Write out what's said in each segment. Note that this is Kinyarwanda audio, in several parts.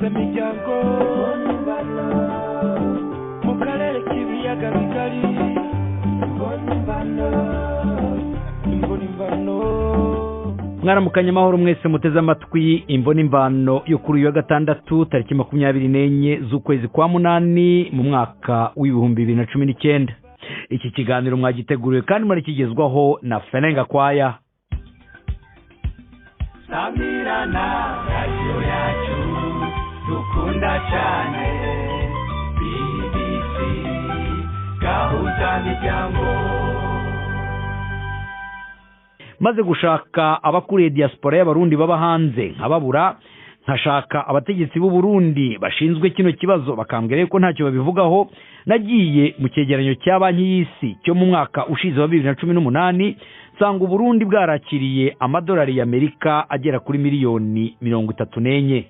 gahuza imiryango mu karere k'ibiyaga bigari. mwaramukanye amahoro mwese muteze amatwi imvo n'imvano yo kuri uyu wa gatandatu tariki 24 z'ukwezi kwa munani mu mwaka w'ibihumbi 2019. iki kiganiro mwagiteguriwe kandi murikigezwaho na Félin GAKWAYA. Samirana radio yacu dukunda cyane BBC Gahuza imiryango. maze gushaka abakuriye diaspora y'abarundi baba hanze nkababura, nkashaka abategetsi b'u Burundi bashinzwe kino kibazo bakambwira ko ntacyo babivugaho, nagiye mu cyegeranyo cya banki y'isi cyo mu mwaka ushize wa 2018 nsanga u Burundi bwarakiriye amadolari y'Amerika agera kuri miliyoni 34.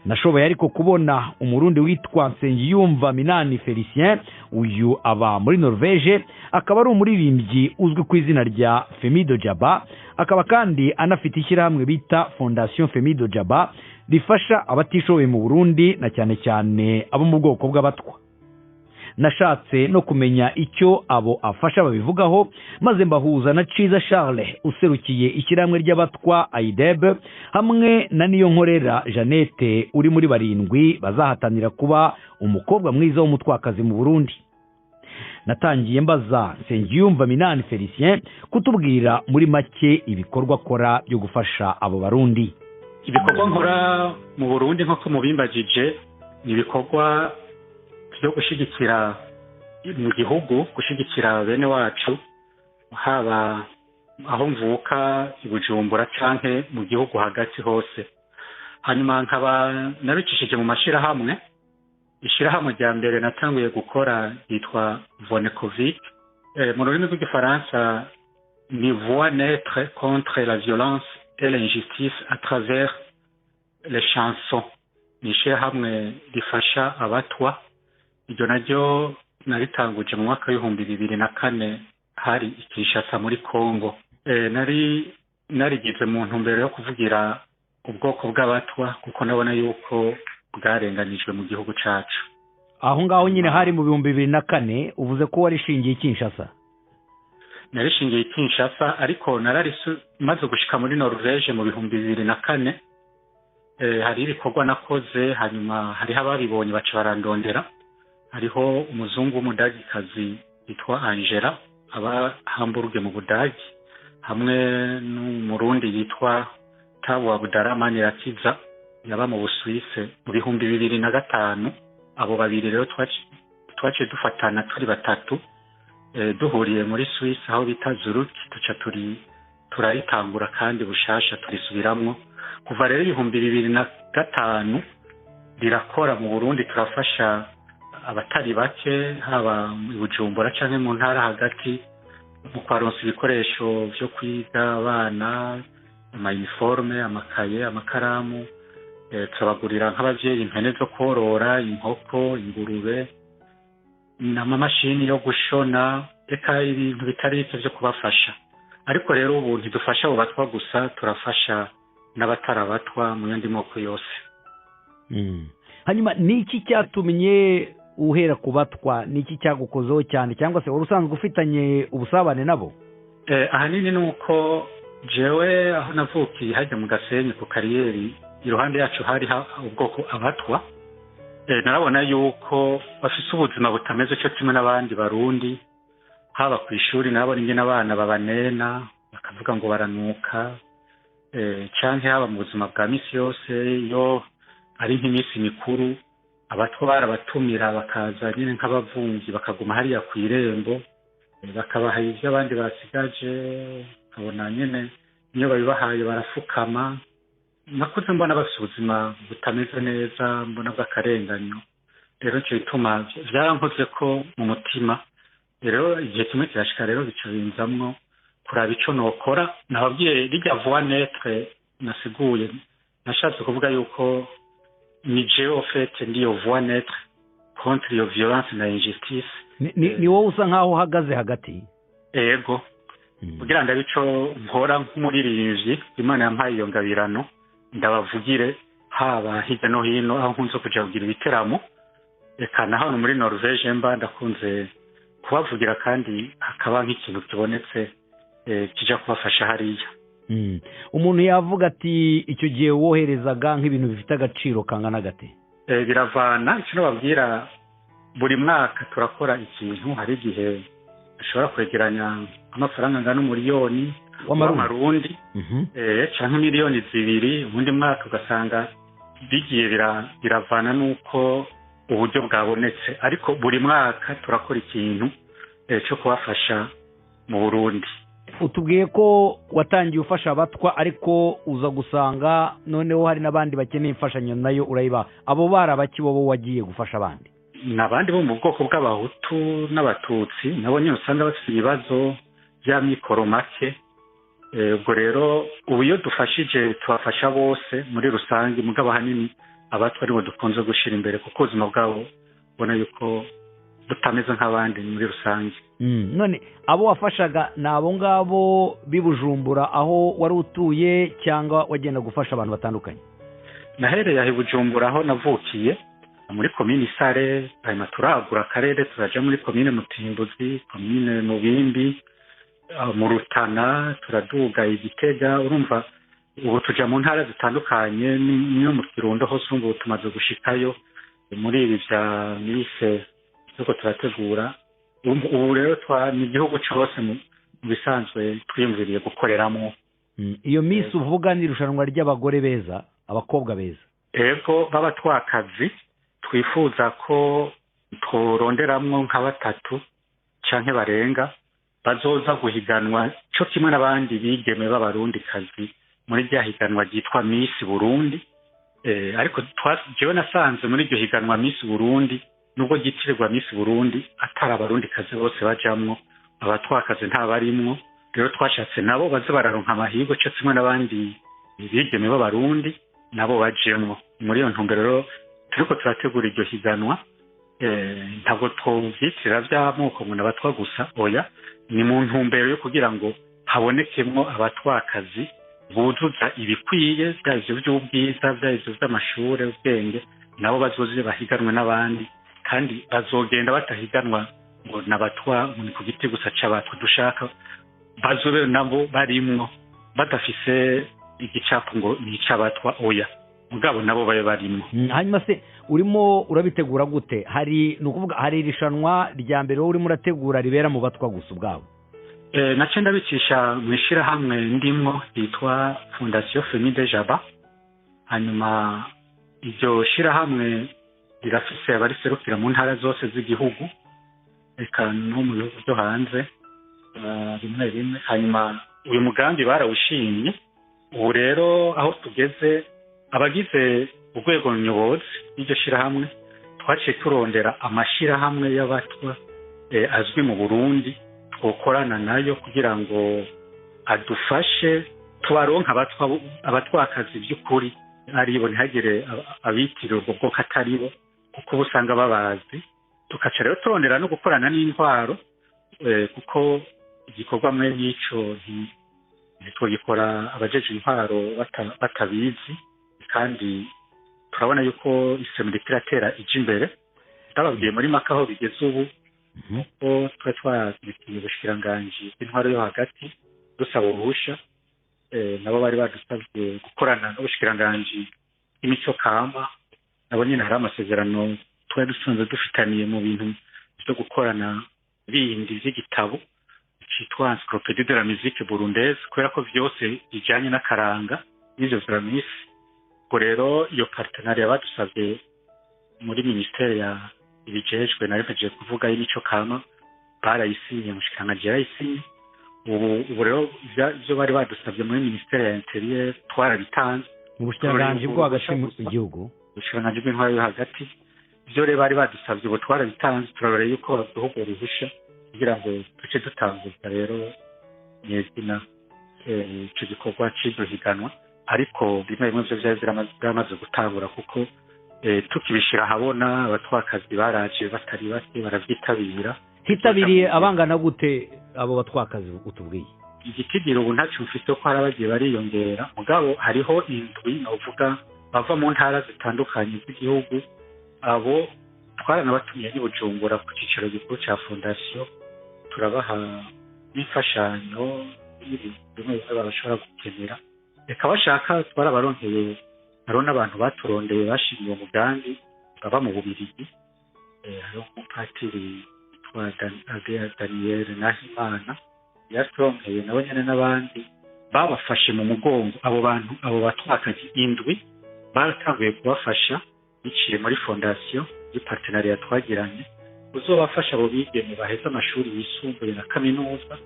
nashoboye ariko kubona umurundi witwa NSENGIYUMVA Minani Félicien, uyu aba muri Norvège, akaba ari umuririmbyi uzwi ku izina rya Femi Abat, akaba kandi anafite ishyirahamwe bita Fondation Femi Abat rifasha abatishoboye mu Burundi na cyane cyane abo mu bwoko bw'abatwa. nashatse no kumenya icyo abo afasha babivugaho, maze mbahuza na Ciza Charles userukiye ishyirahamwe ry'abatwa IDEB hamwe na Niyonkorera Jeannette uri muri 7 bazahatanira kuba umukobwa mwiza w'umutwakazi mu Burundi. natangiye mbaza NSENGIYUMVA Minani Félicien kutubwira muri make ibikorwa akora byo gufasha abo Barundi. Ibikorwa nkora mu Burundi nko mubimbagije ni ibikorwa byo gushigikira mu gihugu, gushigikira bene wacu, haba aho mvuka i Bujumbura canke mu gihugu hagati hose. hanyuma nkaba nabicishije mu mashirahamwe. ishirahamwe rya mbere natanguye gukora yitwa Vonecovic, mu rurimi rw'igifaransa ni voix naître contre la violence et l'injustice à travers les chansons. ni ishirahamwe rifasha abatwa. iryo naryo naritanguje mu mwaka w'ibihumbi 2004 hari ikishasa muri Kongo. narigize mu ntumbero yo kuvugira ubwoko bw'abatwa kuko nabona yuko bwarenganijwe mu gihugu cacu. aho ngaho nyine hari mu 2004 uvuze ko warishingiye Kinshasa? narishingiye Kinshasa ariko maze gushika muri Norvège mu 2004. hari ibikorwa nakoze, hanyuma hari ababibonye baca barandondera. hariho umuzungu w'umudagikazi yitwa Angela aba Hamburg mu Budagi, hamwe n'umurundi yitwa Tabu Abdurrahman Yakiza yaba mu Busuwise mu 2005. abo babiri rero twaciye dufatana turi batatu, duhuriye muri Suisse aho bita Zurich, tuca turaritangura kandi bushasha turisubiramwo. kuva rero 2005 rirakora mu Burundi, turafasha abatari bake haba mu Bujumbura canke mu ntara hagati mu kwaronsa ibikoresho byo kwiga abana, uniforme, amakaye, amakaramu. turabagurira nk'abavyeyi impene zo korora, inkoko, ingurube, n'amamashini yo gushona, eka ibintu bitari byo kubafasha. ariko rero ubu ntidufasha abo batwa gusa, turafasha n'abatarabatwa mu yandi moko yose. hanyuma niki cyatumye uhera ku batwa? niki cyagukozeho cyane, cyangwa se urusanzwe ufitanye ubusabane nabo? ahanini nuko jewe aho navukiye hajya mu Gasenyi ku kariyeri, iruhande yacu hari ubwoko abatwa. narabona yuko bafise ubuzima butameze cyo kimwe n'abandi Barundi, haba ku ishuri nabona ingene abana babanena bakavuga ngo baranuka, canke haba mu buzima bwa misi yose yo ari nk'imisi mikuru abatwa barabatumira bakaza nyine nk'abavungi bakaguma hariya ku irembo, bakabaha ivyo abandi basigaje, kabona nyene niyo babibahaye barafukama. nakuze mbona bafite ubuzima butameze neza, mbona bw'akarenganyo. rero cyo bituma byarankoze ko mu mutima. rero igihe kimwe kirashika rero bica binzamwo kuraba ico nokora. nababwiye rijya voix naître nasiguye, nashatse kuvuga yuko ni jewe ofete ndiyo voix naître contre iyo violence na injustice. ni wowe usa nkaho uhagaze hagati? ego, kugira ndabico nkora nk'umuririmbyi Imana yampaye iyo ngabirano, ndabavugire haba hirya no hino aho nkunze kuja kugira ibiteramo, eka na hano muri Norvege mba ndakunze kubavugira kandi hakaba nk'ikintu kibonetse kija kubafasha hariya. Umuntu yavuga ati icyo gihe woherezaga nk'ibintu bifite agaciro kangana gate? Biravana, icyo babwira buri mwaka turakora ikintu, hari igihe ashobora kwegeranya amafaranga angana umuriyoni w'amarundi canke miliyoni 2, ubundi mwaka ugasanga bigiye biravana nuko uburyo bwabonetse, ariko buri mwaka turakora ikintu cyo kubafasha mu Burundi. Utubwiye ko watangiye ufasha abatwa ariko uza gusanga noneho hari n'abandi bakeneye imfashanyo nayo urayiba, abo barabaki bo wagiye gufasha abandi? N'abandi bo mu bwoko bw'abahutu n'abatutsi nabo nyine usanga bafite ibibazo bya mikoro make. Ubwo rero ubu iyo dufashije tubafasha bose muri rusange, mugabo hanini abatwa aribo dukunze gushira imbere kuko ubuzima bwabo ubona yuko butameze nk'abandi muri rusange. None abo wafashaga ni abo ngabo bibujumbura aho wari utuye cyangwa wagenda gufasha abantu batandukanye? Nahereye aho Bujumbura aho navukiye muri komine Sare, hanyuma turagura akarere turaja muri komine Mutimbuzi, komine Mubimbi, mu Rutana, turaduga Igitega. Urumva ubu tuja mu ntara zitandukanye no mu Kirundo hose ubu tumaze gushikayo muri ibi bya mise tuko turategura. Ubu rero ni igihugu cyose mu bisanzwe twiyumviriye gukoreramo. Iyo mise uvuga ni irushanwa ry'abagore beza, abakobwa beza? Ego b'abatwakazi twifuza ko tworonderamwo nka 3 canke barenga bazoza guhiganwa cyo kimwe n'abandi bigeme b'abarundi kazi muri rya higanwa ryitwa Miss Burundi. Ariko jewe nasanze muri iryo higanwa Miss Burundi nubwo gitirirwa Miss Burundi atari abarundi kazi bose bajamwo, abatwakazi nta barimwo. Rero twashatse nabo baze bararonka amahirwe cyo kimwe n'abandi bigeme b'abarundi nabo bajemwo. Muri iyo ntumbero rero turiko turategura iryo higanwa, ntabwo twovyitira by'amoko ngo n'abatwa gusa, oya, ni mu ntumbero yo kugira ngo habonekemwo abatwakazi buzuza ibikwiye by'ivyo by'ubwiza, by'ivyo by'amashure, ubwenge, nabo bazoze bahiganwe n'abandi, kandi bazogenda batahiganwa ngo n'abatwa ni ku giti gusa c'abatwa. Dushaka bazobe nabo barimwo badafise igicapo ngo ni c'abatwa, oya, mugabo nabo babe barimwo. Hanyuma se urimo urabitegura gute? Hari nukuvuga hari irishanwa rya mbere urimo urategura ribera mu batwa gusa ubwabo? Nace ndabicisha mwishira hamwe ndimwo yitwa Fondation Femi de Jaba. Hanyuma iryo shira hamwe rirafise abariserukira mu ntara zose z'igihugu, eka no mu bihugu byo hanze rimwe. Hanyuma uyu mugambi barawushimye. Ubu rero aho tugeze, abagize urwego nyobozi y'iryo shirahamwe twaciye turondera amashirahamwe y'abatwa azwi mu Burundi twokorana nayo kugira ngo adufashe tubaronka abatwakazi by'ukuri aribo, ntihagire abitira ubwo bwoko ataribo kuko busanga babazi. Tukaca rero turondera no gukorana n'intwaro kuko igikorwa mwe n'ico ntitwogikora abajeje intwaro batabizi, kandi turabona yuko isemu ritiratera ije imbere. Ndababwiye muri maka aho bigeze ubu ko twe twabitiye ubushikiranganji bw'intwaro yo hagati dusaba uruhusha, nabo bari badusabye gukorana n'ubushikiranganji bw'imico kama. Nabo nyine hari amasezerano twari dusanzwe dufitaniye mu bintu byo gukorana bindi by'igitabo cyitwa Encyclopédie de la musique burundaise, kubera ko byose bijyanye n'akaranga y'ivyo vya Miss. Ubwo rero iyo partenariat badusabye muri ministere ya ibijejwe naremeje kuvuga y'imico kama barayisinye, mushikiranganji yarayisinye. Ubu rero ibyo bari badusabye muri ministere ya interieur twarabitanze mu bushikiranganji bwo hagati mu gihugu, ubushikiranganji bw'intwaro yo hagati. Ibyo rero bari badusabye ubu twarabitanze, turarora yuko baduha uruhusha kugira ngo duce dutanguza rero n'izina icyo gikorwa cy'iryo higanwa. Ariko bimwe byo byari biramaze gutangura kuko tukibishira habona abatwakazi baraje batari bake baravyitabira. Hitabiriye abangana gute abo batwakazi utubwiye? Igitigiro ubu ntacyo mfite ko harabagiye bariyongera, mugabo hariho indwi novuga bava mu ntara zitandukanye z'igihugu. Abo twaranabatumiye n'Ibujumbura ku cyicaro gikuru cya fondasiyo, turabaha n'imfashanyo bimwe bashobora gukenera. Reka bashaka twarabaronkeye, hariho n'abantu baturondeye bashimiye umugambi baba mu Bubiligi. Hariho umupatiri witwa Daniel Nahimana yaturonkeye nabo nyene n'abandi babafashe mu mugongo. Abo bantu batwakaje indwi baratanguye kubafasha biciye muri fondasiyo y'partenariat twagiranye, uzobafasha abo bigeme baheza amashuri yisumbuye na kaminuza,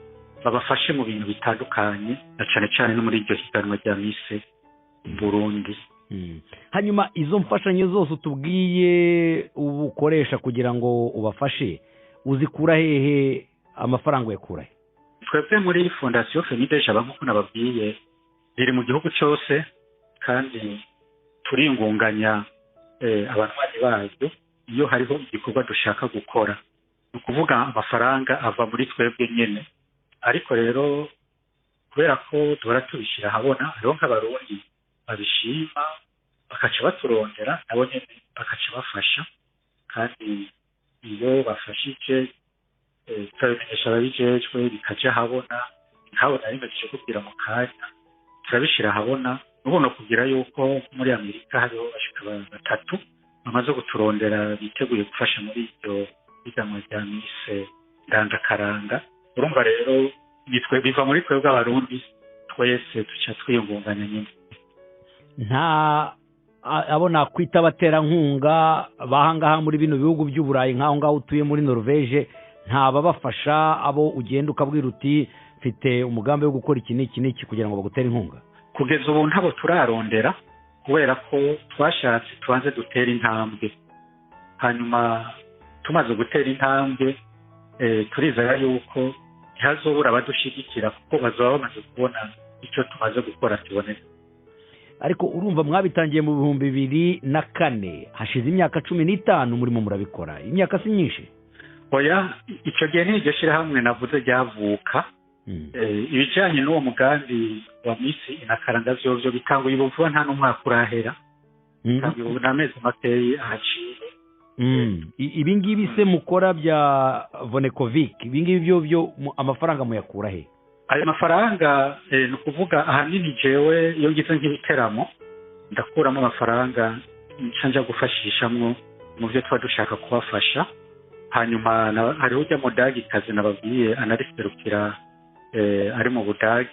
babafashe mu bintu bitandukanye na cane cane no muri iryo higanwa rya Miss Burundi. Hanyuma izo mfashanyo zose utubwiye ubukoresha kugira ngo ubafashe, uzikura hehe? Amafaranga yakura he? Twebwe muri fondasiyo Femi nk'uko nababwiye iri mu gihugu cyose, kandi turingunganya abanywanyi bayo iyo hariho igikorwa dushaka gukora. Ni ukuvuga amafaranga ava muri twebwe nyene, ariko rero kubera ko duhora tubishyira ahabona, hariho nk'abarundi babishima bakaca baturondera nabo nyene bakaca bafasha, kandi iyo bafashije turabimenyesha ababijejwe bikaja ahabona. Ntabona rimejeje kubwira mu kanya turabishyira ahabona. Nubuno kugira yuko muri Amerika hariho bashika batatu bamaze guturondera biteguye gufasha muri iryo higanwa rya Miss Ndangakaranga. Urumva rero biva muri twebwe abarundi twese tuca twiyungunganya nyine. Nta abo nakwita abaterankunga bahangaha muri bino bihugu by'Uburayi nk'aho ngaho utuye muri Norvege, nta babafasha abo ugenda ukabwira uti mfite umugambi wo gukora iki n'iki kugira ngo bagutere inkunga? Kugeza ubu ntabo turarondera, kubera ko twashatse tubanze dutera intambwe, hanyuma tumaze gutera intambwe turizera yuko ntihazobura abadushigikira, kuko bazaba bamaze kubona icyo tumaze gukora kiboneka. Ariko urumva mwabitangiye mu 2004, hashize imyaka 15 murimo murabikora. Imyaka si myinshi? Oya, icyo gihe n'iryo shyirahamwe navuze ryavuka. Ibijyanye n'uwo mugambi wa Miss Ndangakaranga vyovyo bitanguye ubuvuba nta n'umwaka urahera, bitanguye ubu n'amezi makeyi ahaciye. Ibi ngibi se mukora bya Vonekovic, ibi ngibi byo amafaranga muyakura he? Ayo mafaranga ni ukuvuga ahanini jewe iyo ngize nk'ibiteramo ndakuramo amafaranga nshanja gufashishamwo mu byo tuba dushaka kubafasha. Hanyuma hariho ujya mu Budagi kazi nababwiye anariserukira ari mu Budagi,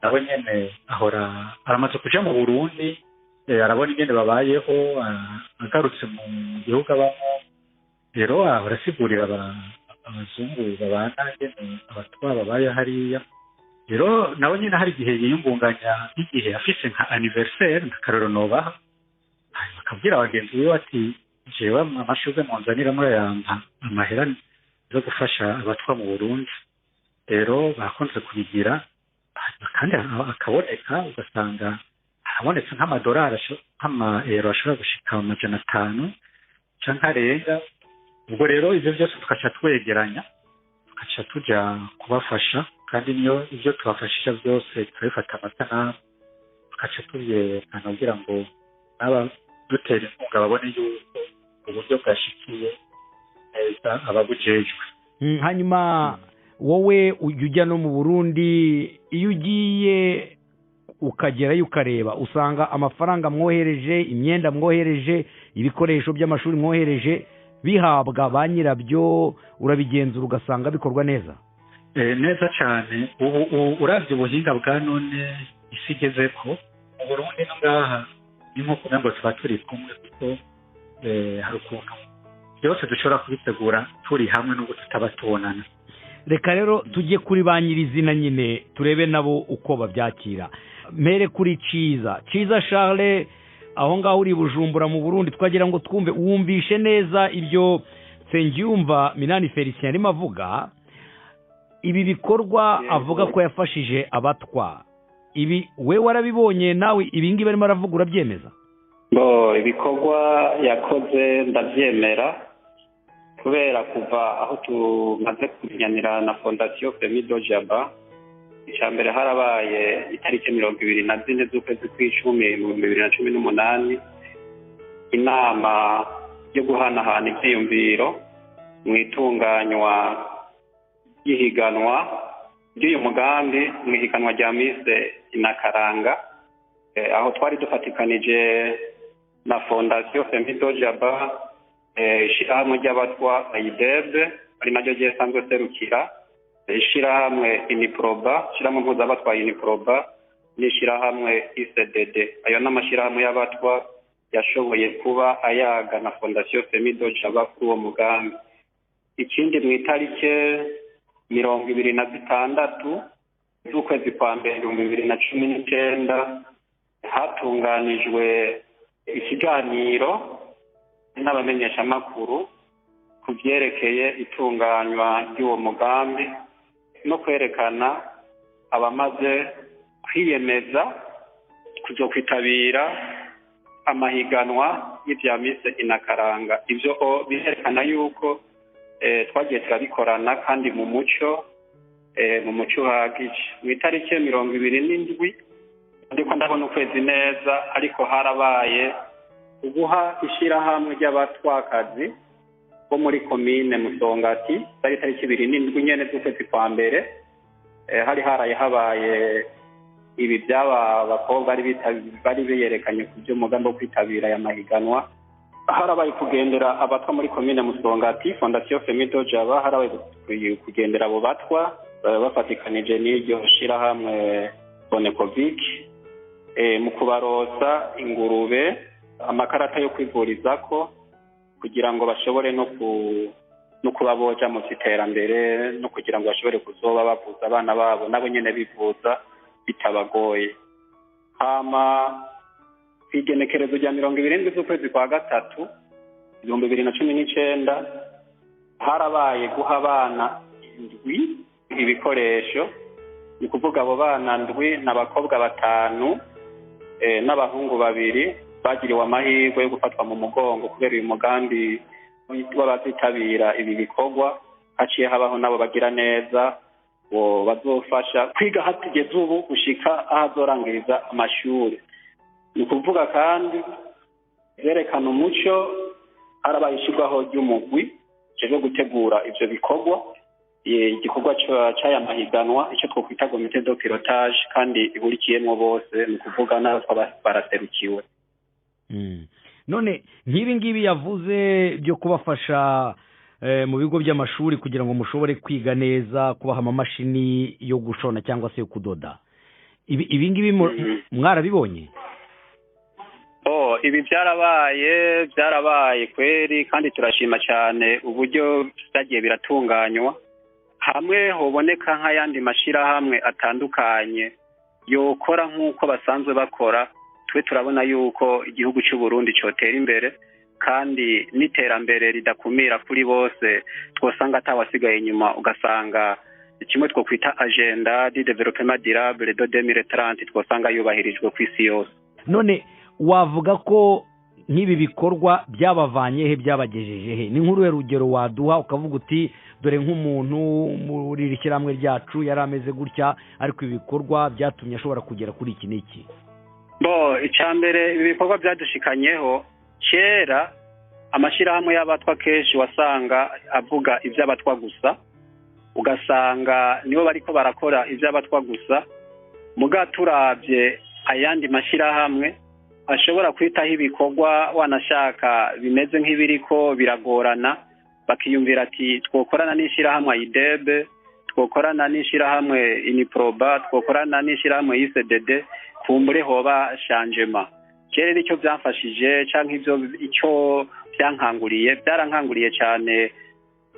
nawe nyene ahora aramaze kuja mu Burundi, arabona ingene babayeho, agarutse mu gihugu abamo, rero arasigurira abazungu babana ngene abatwa babaye hariya. Rero nawe nyene hari igihe yiyungunganya, igihe afise nka anniversaire nkakarero nobaha, hanyuma akabwira abagenzi biwe ati jewe amashuze munzanira muri yampa amahera zo gufasha abatwa mu Burundi. Rero bakonze kubigira, kandi akaboneka ugasanga harabonetse nk'amadolari nk'amayero ashobora gushika 500 canke arenga. Ubwo rero ivyo byose tukaca twegeranya tukaca tuja kubafasha, kandi niyo ivyo tubafashisha byose turabifata amasanamu tukaca tubyerekana kugira ngo aba dutera inkunga babone yuko uburyo bwashikiye neza ababujejwe. Hanyuma wowe ujya no mu Burundi, iyo ugiye ukagerayo ukareba usanga amafaranga mwohereje, imyenda mwohereje, ibikoresho by'amashuri mwohereje bihabwa ba nyirabyo, urabigenzura ugasanga bikorwa neza? Neza cyane. Ubu uravye ubuhinga bwa none isi igeze ko mu Burundi no ngaha ni nko kugira ngo tuba turi kumwe, kuko hari ukuntu byose dushobora kubitegura turi hamwe n'ubwo tutaba tubonana. Reka rero tujye kuri ba nyirizina nyine turebe nabo uko babyakira. Mere kuri Ciza Charles, aho ngaho uri Bujumbura mu Burundi, twagira ngo twumve wumvishe neza ibyo Nsengiyumva Minani Félicien arimo avuga. Ibi bikorwa avuga ko yafashije abatwa, ibi we warabibonye nawe ibi ngibi barimo aravuga urabyemeza? Ibikorwa yakoze ndabyemera, kubera kuva aho tumaze kunyanira na fondasiyo Femi icya mbere harabaye itariki 24 z'ukwezi kw'icumi mu 2018 inama yo guhanahana ivyiyumviro mu itunganywa ry'ihiganwa ry'uyu mugambi mu ihiganwa rya mise inakaranga, aho twari dufatikanije na fondasiyo Femi ishirahamwe ry'abatwa IDEB ari naryo ryesanzwe serukira ishirahamwe Uniproba, ishirahamwe mpuzabatwa Uniproba n'ishirahamwe ICDD. Ayo n'amashirahamwe y'abatwa yashoboye kuba ayaga na fondasiyo Femi kuri uwo mugambi. Ikindi mu itarike 26 z'ukwezi kwa mbere 2019 hatunganijwe ikiganiro n'abamenyeshamakuru ku byerekeye itunganywa ry'uwo mugambi no kwerekana abamaze kwiyemeza kuzo kwitabira amahiganwa y'ivya mise inakaranga. Ivyo biherekana yuko twagiye turabikorana kandi mu muco uhagije. Mu itariki 27 ndiko ndabona ukwezi neza, ariko harabaye uguha ishirahamwe ry'abatwakazi bo muri komine Musongati bari tariki 27 nyene z'ukwezi kwa mbere. Hari habaye ibi byaba abakobwa bari biyerekanye ku by'umugambi wo kwitabira ya mahiganwa. Harabaye kugendera abatwa muri komine Musongati, fondasiyo Femi harabaye kugendera abo batwa bafatikanije n'iryo shirahamwe Bonekovic mu kubarosa ingurube, amakarata yo kwivurizako kugira ngo bashobore no kuba boja mu iterambere, no kugira ngo bashobore kuzoba bavuza abana babo nabo nyene bivuza bitabagoye. Hama kwigenekerezo rya 27 z'ukwezi kwa gatatu 2019 harabaye guha abana indwi ibikoresho. Ni kuvuga abo bana ndwi n'abakobwa 5 n'abahungu 2 bagiriwe amahirwe yo gufatwa mu mugongo kubera uyu mugambi w'abazitabira ibi bikorwa. Haciye habaho nabo bagira neza bazofasha kwiga hatigeze ubu gushika ahazorangiriza amashuri. Ni kuvuga kandi yerekana umuco, harabaye ishirwaho ry'umugwi cyo gutegura ivyo bikorwa, igikorwa cy'aya mahiganwa icyo twokwita comité de pilotage, kandi ihurikiyemo bose. Ni kuvuga n'abatwa baraserukiwe. None nk'ibi ngibi yavuze byo kubafasha mu bigo by'amashuri kugira ngo mushobore kwiga neza, kubaha amamashini yo gushona cyangwa se yo kudoda, ibi ngibi mwarabibonye? Ibi byarabaye kweri, kandi turashima cyane uburyo byagiye biratunganywa. Hamwe hoboneka nk'ayandi mashirahamwe atandukanye yokora nk'uko basanzwe bakora, twe turabona yuko igihugu cy'u Burundi cyotera imbere kandi n'iterambere ridakumira kuri bose. Twosanga atawasigaye inyuma, ugasanga kimwe two kwita agenda de développement durable de 2030 twosanga yubahirijwe ku isi yose. None wavuga ko nk'ibi bikorwa byabavanye he, byabagejeje he? Ni nk'uruhe rugero waduha ukavuga uti dore nk'umuntu muri iri shyirahamwe ryacu yari ameze gutya, ariko ibi bikorwa byatumye ashobora kugera kuri iki n'iki? Icyambere ibi bikorwa byadushikanyeho, kera amashirahamwe y'abatwa kenshi wasanga avuga iby'abatwa gusa, ugasanga nibo bariko barakora iby'abatwa gusa. Muga turavye ayandi mashirahamwe ashobora kwitaho ibikorwa wanashaka bimeze nk'ibiriko biragorana, bakiyumvira ati twokorana n'ishirahamwe IDEB, twokorana n'ishirahamwe Uniproba, twokorana n'ishirahamwe ICDD, kumbure hoba changement. Kera icyo byamfashije canke icyo byarankanguriye cyane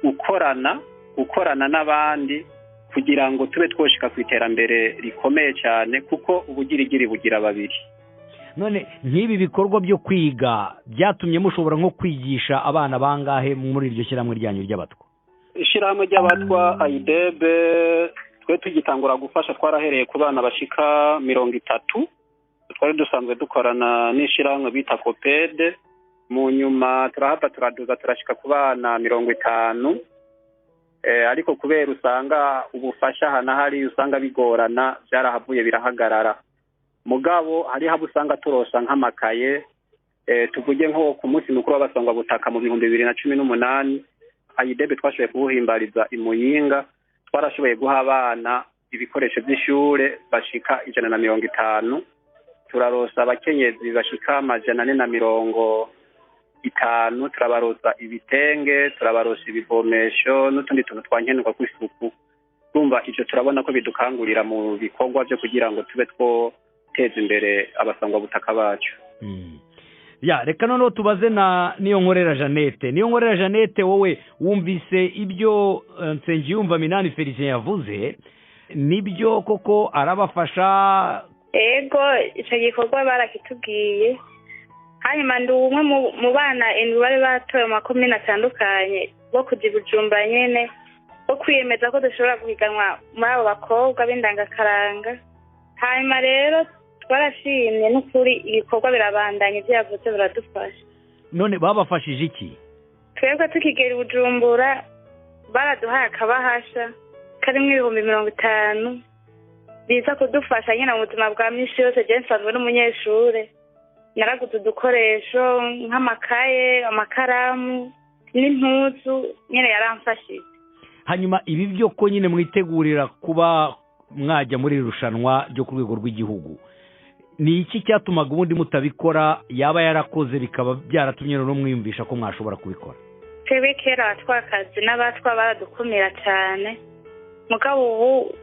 gukorana n'abandi kugira ngo tube twoshika ku iterambere rikomeye cyane, kuko ubugirigiri bugira babiri. None nk'ibi bikorwa byo kwiga byatumye mushobora nko kwigisha abana bangahe muri iryo shyirahamwe ryanyu ry'abatwa? Ishyirahamwe ry'abatwa IDEB twe tugitangura gufasha twarahereye ku bana bashika 30. Twari dusanzwe dukorana n'ishyirahamwe bita Kopede, mu nyuma turahata turaduza turashika ku bana 50. ariko kubera usanga ubufasha hana hari usanga bigorana byarahavuye birahagarara mugabo hari habo usanga turosa nk'amakaye tuvuge nko ku munsi mukuru w'abasangwa butaka mu 2018 ayidebe twashoboye kubuhimbariza imuyinga twarashoboye guha abana ibikoresho by'ishure bashika 150 turarosa abakenyezi bashika 450 turabarosa ibitenge turabarosa ibivomesho n'utundi tuntu twankenerwa kw'isuku kumva icyo turabona ko bidukangurira mu bikorwa byo kugira ngo tube twoteza imbere abasangwa butaka bacu. Ya reka noneho tubaze na niyo nkorera Jeannette wowe wumvise ibyo Nsengiyumva Minani Félicien yavuze nibyo koko arabafasha? Ego icyo gikorwa barakitubwiye hanyuma ndi umwe mu bana indwi bari batoye mu makomine atandukanye bo kuja i Bujumbura nyene bo kwiyemeza ko dushobora guhiganwa muri abo bakobwa b'indangakaranga. Hanyuma rero twarashimye n'ukuri ibikorwa birabandanya ibyo yavuze biradufasha. None babafashije iki? Twebwe tukigera i Bujumbura baraduhaye akabahasha karimwo 50,000 biza kudufasha nyine mu buzima bwa misi yose. Je nsanzwe n'umunyeshure naraguze udukoresho nk'amakaye amakaramu n'impuzu nyine yaramfashije. Hanyuma ibi byo ko nyine mwitegurira kuba mwajya muri irushanwa ryo ku rwego rw'igihugu ni iki cyatumaga ubundi mutabikora yaba yarakoze bikaba byaratumye no mwiyumvisha ko mwashobora kubikora? Twebwe kera twakazi n'abatwa baradukumira cyane mugabo ubu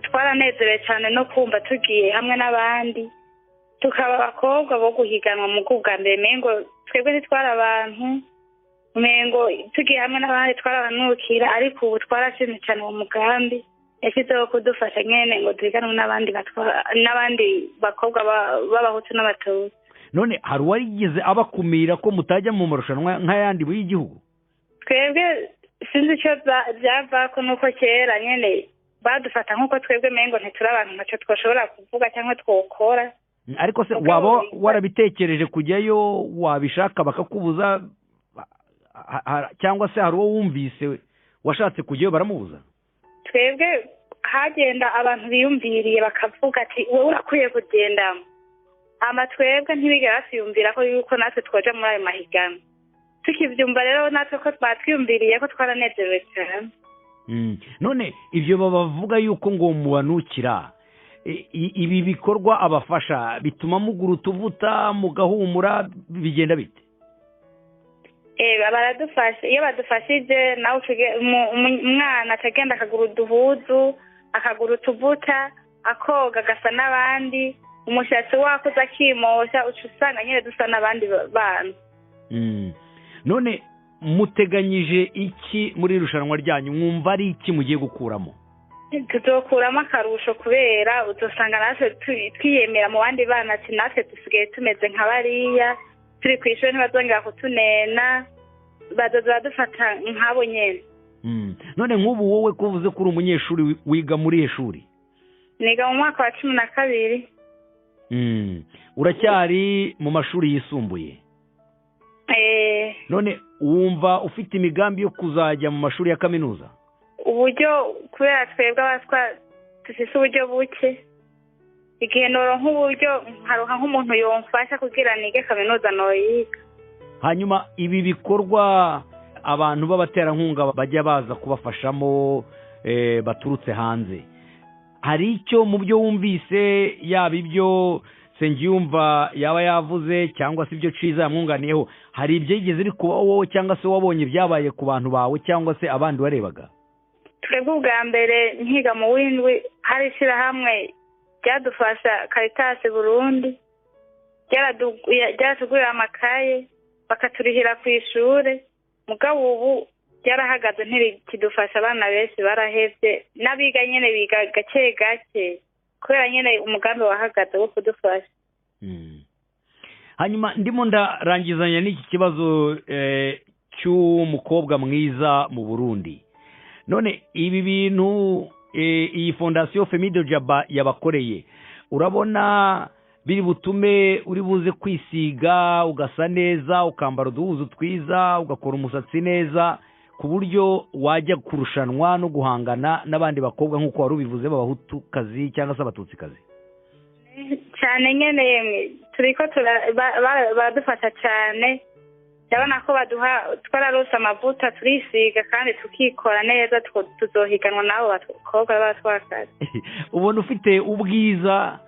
twaranezerewe cyane no kumva tugiye hamwe n'abandi tukaba abakobwa bo guhiganwa mu bwa mbere. Mengo twebwe ntitwara abantu mengo tugiye hamwe n'abandi twarabanukira ariko ubu twarashimye cyane uwo mugambi yashyizeho kudufasha nyene ngo duhiganwe n'abandi bakobwa b'abahutu n'abatutsi. None hari uwarigeze abakumira ko mutajya mu marushanwa nk'ayandi y'igihugu? Twebwe sinzi icyo byavako nuko kera nyene badufata nk'uko twebwe mengo ntituri abantu ntacyo twashobora kuvuga cyangwa twokora. Ariko se waba warabitekereje kujyayo wabishaka bakakubuza cyangwa se hari uwo wumvise washatse kujyayo baramubuza? Twebwe hagenda abantu biyumviriye bakavuga ati wowe urakwiye kugendamo ama twebwe ntibigera batwiyumvira ko yuko natwe twoja muri ayo mahiganwa. Tukivyumva rero natwe ko twatwiyumviriye ko twaranezerewe cyane. None ibyo babavuga yuko ngo mubanukira ibi bikorwa abafasha bituma mugura utuvuta mugahumura bigenda bite? Baradufasha iyo badufashije nawe umwana atagenda akagura uduhuzu akagura utuvuta akoga agasa n'abandi umushatsi wako uzakimosha uca usanga nyine dusa n'abandi bantu. None muteganyije iki muri irushanwa ryanyu? Mwumva ari iki mugiye gukuramo? Tuzokuramo akarusho kubera uzosanga natwe twiyemera mu bandi bana ati natwe dusigaye tumeze nka bariya turi ku ishuri ntibazongera kutunena bazoza badufata nk'abo nyene. None nk'ubu wowe ko uvuze ko uri umunyeshuri wiga muri ishuri? Niga mu mwaka wa 12. Uracyari mu mashuri yisumbuye? None wumva ufite imigambi yo kuzajya mu mashuri ya kaminuza? Uburyo kubera twebwe abatwa dufise uburyo buke igihe noronka uburyo nkaronka nk'umuntu yomfasha kugira nige kaminuza noyiga. Hanyuma ibi bikorwa abantu b'abaterankunga bajya baza kubafashamo baturutse hanze, hari icyo mu byo wumvise yaba ibyo Nsengiyumva yaba yavuze cyangwa se ibyo Ciza yamwunganiyeho, hari ibyo yigeze iri kuba wowe cyangwa se wabonye byabaye ku bantu bawe cyangwa se abandi warebaga? Twebwe ubwa mbere nkiga mu w'indwi hari ishyirahamwe ryadufasha Caritas Burundi ryaratugurira amakaye bakaturihira ku ishure mugabo ubu byarahagaze ntirikidufasha abana benshi barahevye n'abiga nyene biga gake gake kubera nyene umugambi wahagaze wo kudufasha. Hanyuma ndimo ndarangizanya n'iki kibazo cy'umukobwa mwiza mu Burundi. None ibi bintu iyi fondation Femi de Jaba yabakoreye urabona biri butume uri buze kwisiga ugasa neza ukambara uduhuzu twiza ugakora umusatsi neza ku buryo wajya kurushanwa no guhangana n'abandi bakobwa nk'uko wari ubivuze b'abahutukazi cyangwa se abatutsikazi? cyane nyene yemwe turiko baradufasha cyane, ndabona ko twararose amavuta turisiga kandi tukikora neza, tuzohiganwa n'abo bakobwa b'abatwakazi. ubona ufite ubwiza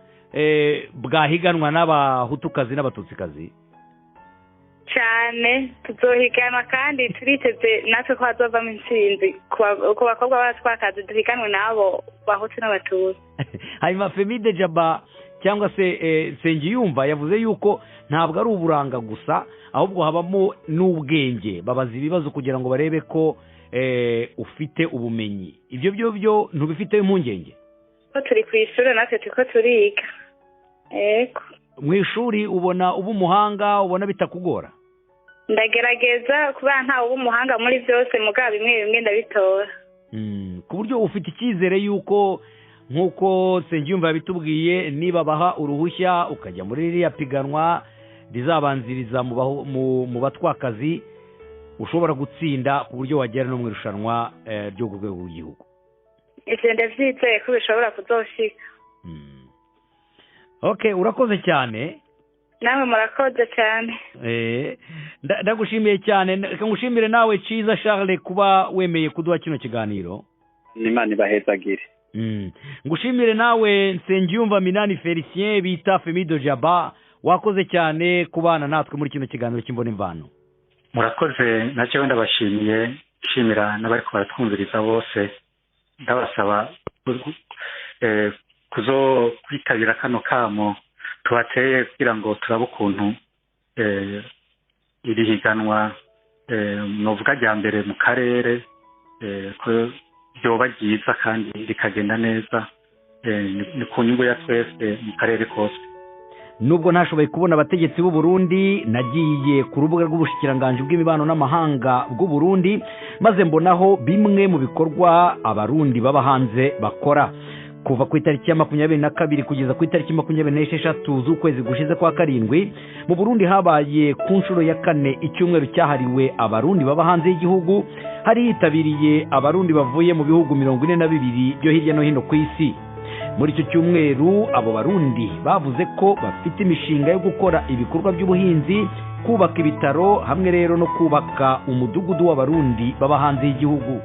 bwahiganwa n'abahutukazi n'abatutsikazi? cyane tuzohiganwa kandi turiteze natwe ko hazovamo intsinzi ku bakobwa b'abatwakazi, duhiganwe n'abo bahutu n'abatutsi. hanyuma Femi de Jaba cyangwa se Nsengiyumva yavuze yuko ntabwo ari uburanga gusa ahubwo habamo n'ubwenge, babaza ibibazo kugira ngo barebe ko ufite ubumenyi. ibyo byo ntubifite impungenge? ko turi ku ishuri natwe turiko turiga. Ego, mu ishuri ubona uba umuhanga, ubona bitakugora? ndagerageza kubera ntawe uba umuhanga muri byose, mugabo bimwe bimwe ndabitora. ku buryo ufite icyizere yuko nk'uko Nsengiyumva yabitubwiye, niba baha uruhushya ukajya muri ririya piganwa rizabanziriza mu batwakazi, ushobora gutsinda ku buryo wagera no mu irushanwa ryo ku rwego rw'igihugu? ivyo ndavyizeye ko bishobora kuzoshika. Okay, urakoze cyane. Nawe murakoze cyane. Ndagushimiye cyane, ngushimire nawe Ciza Charles kuba wemeye kuduha kino kiganiro. N'Imana ibahezagire. Ngushimire nawe Nsengiyumva Minani Félicien bita Femi de Jaba, wakoze cyane kubana natwe muri kino kiganiro cy'Imvo N'Imvano. Murakoze, nacyo ndabashimiye, nshimira n'abari kubatwumviriza bose, ndabasaba kuzo kwitabira kano kamo tubateye kugira ngo turabe ukuntu iri higanwa novuga rya mbere mu karere ko byoba byiza kandi rikagenda neza, ni ku nyungu ya twese mu karere kose. Nubwo ntashoboye kubona abategetsi b'u Burundi, nagiye ku rubuga rw'ubushikiranganje bw'imibano n'amahanga bw'u Burundi, maze mbonaho bimwe mu bikorwa abarundi baba hanze bakora. Kuva ku itariki ya 22 kugeza ku itariki 26 z'ukwezi gushize kwa karindwi, mu Burundi habaye ku nshuro ya 4 icyumweru cyahariwe abarundi baba hanze y'igihugu. Hari hitabiriye abarundi bavuye mu bihugu 42 byo hirya no hino ku isi. Muri icyo cyumweru abo barundi bavuze ko bafite imishinga yo gukora ibikorwa by'ubuhinzi, kubaka ibitaro, hamwe rero no kubaka umudugudu w'abarundi baba hanze y'igihugu.